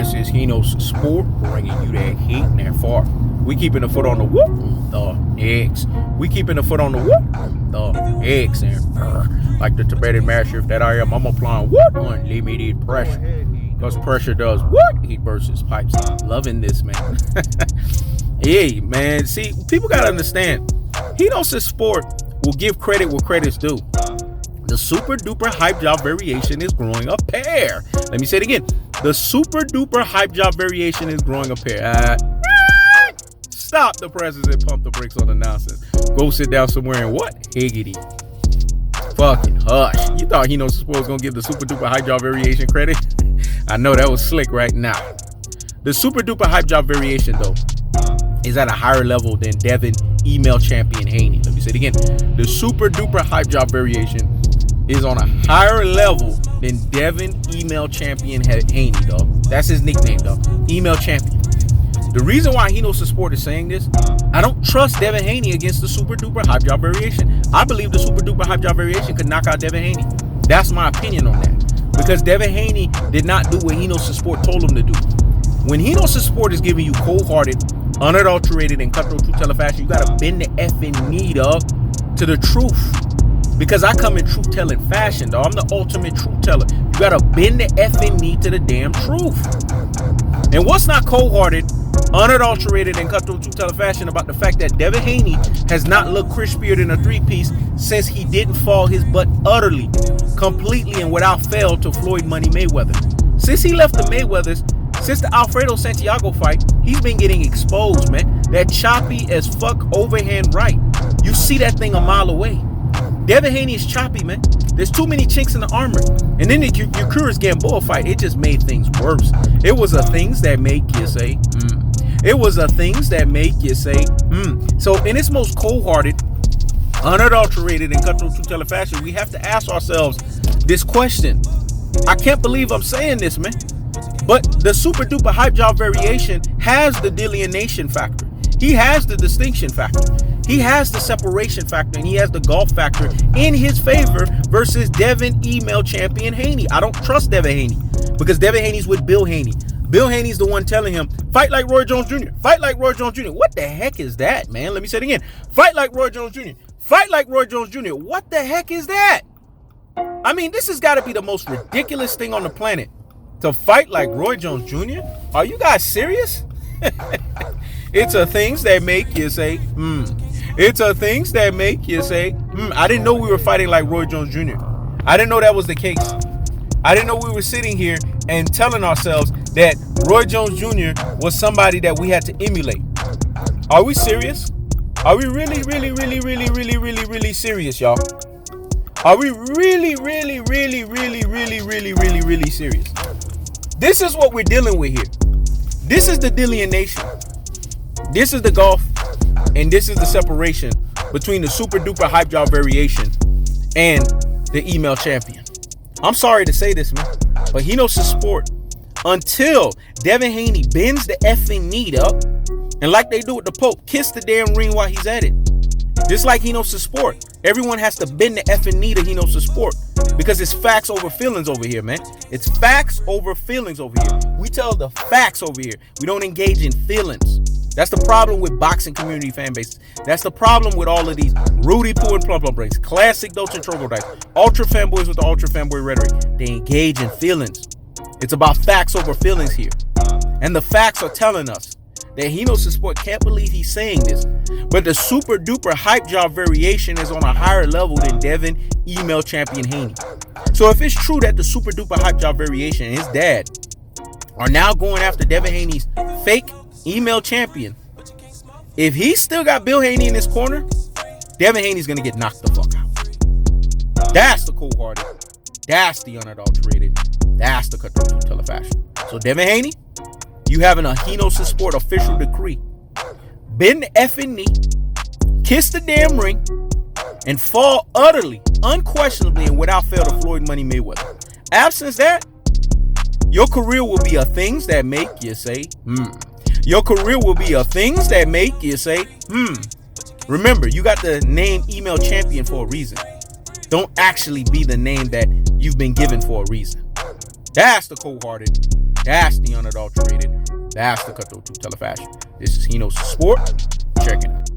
This is Hino's Sport, bringing you that heat and that far. We keeping the foot on the whoop, the X. We keeping the foot on the whoop, the X. And like the Tibetan Master that I am, I'm applying what? Unlimited pressure. Because pressure does what? He bursts his pipes. Loving this, man. Hey, man. See, people got to understand. Hino's Sport will give credit where credit's due. The super duper hype job variation is growing a pair. Let me say it again. The super duper hype job variation is growing a pair. Stop the presses and pump the brakes on the nonsense. Go sit down somewhere and what? Higgity. Fucking hush. You thought Hino's Sport was going to give the super duper hype job variation credit? I know that was slick right now. The super duper hype job variation, though, is at a higher level than Devin email champion Haney. Let me say it again. The super duper hype job variation is on a higher level than Devin email champion Haney, dog. That's his nickname, dog. Email champion. The reason why Hino's Sport is saying this, I don't trust Devin Haney against the super duper hype job variation. I believe the super duper hype job variation could knock out Devin Haney. That's my opinion on that. Because Devin Haney did not do what Hino's Sport told him to do. When Hino's Sport is giving you cold-hearted, unadulterated, and cutthroat truth teller fashion, you gotta bend the effing knee, dog, to the truth. Because I come in truth-telling fashion, dog. I'm the ultimate truth teller. You gotta bend the effing knee to the damn truth. And what's not cold-hearted, unadulterated, and cutthroat truth teller fashion about the fact that Devin Haney has not looked crispier than a three-piece since he didn't fall his butt utterly, completely, and without fail to Floyd Money Mayweather. Since he left the Mayweathers, since the Alfredo Santiago fight, he's been getting exposed, man. That choppy as fuck overhand right. You see that thing a mile away. Devin Haney is choppy, man. There's too many chinks in the armor. And then the Curious Gamboa fight, it just made things worse. It was a things that make you say, It was a things that make you say, So in its most cold-hearted, unadulterated, and cutthroat truth teller fashion, we have to ask ourselves this question. I can't believe I'm saying this, man. But the super duper hype job variation has the delineation factor. He has the distinction factor. He has the separation factor, and he has the golf factor in his favor versus Devin email champion Haney. I don't trust Devin Haney because Devin Haney's with Bill Haney. Bill Haney's the one telling him, fight like Roy Jones Jr. Fight like Roy Jones Jr. What the heck is that, man? Let me say it again. Fight like Roy Jones Jr. Fight like Roy Jones Jr. What the heck is that? I mean, this has got to be the most ridiculous thing on the planet. To fight like Roy Jones Jr.? Are you guys serious? It's a things that make you say, It's a things that make you say, I didn't know we were fighting like Roy Jones Jr. I didn't know that was the case. I didn't know we were sitting here and telling ourselves that Roy Jones Jr. was somebody that we had to emulate. Are we serious? Are we really, really, really, really, really, really, really serious, y'all? Are we really, really, really, really, really, really, really, really serious? This is what we're dealing with here. This is the delineation. This is the golf, and this is the separation between the super duper hype job variation and the email champion. I'm sorry to say this, man, but Hino's Sport, until Devin Haney bends the effing knee up, and like they do with the Pope, kiss the damn ring while he's at it. Just like Hino's Sport, everyone has to bend the effing knee to Hino's Sport because it's facts over feelings over here, man. It's facts over feelings over here. We tell the facts over here. We don't engage in feelings. That's the problem with boxing community fan bases. That's the problem with all of these Rudy Poo and Plum Plum Breaks, classic Dolce Troglodytes, ultra fanboys with the ultra fanboy rhetoric. They engage in feelings. It's about facts over feelings here. And the facts are telling us that Hino's Sport can't believe he's saying this, but the super duper hype job variation is on a higher level than Devin email champion Haney. So if it's true that the super duper hype job variation and his dad are now going after Devin Haney's fake email champion, if he's still got Bill Haney in his corner, Devin Haney's gonna get knocked the fuck out. That's the cold-hearted. That's the unadulterated. That's the cutthroat truth teller fashion. So Devin Haney, you having a Hino's Sport official decree. Bend the effing knee, kiss the damn ring, and fall utterly, unquestionably, and without fail to Floyd Money Mayweather. Absence that, your career will be a things that make you say, Your career will be a things that make you say, Remember, you got the name email champion for a reason. Don't actually be the name that you've been given for a reason. That's the cold-hearted, That's the unadulterated. That's the cutthroat truth telefashion. This is Hino's Sport. Check it out.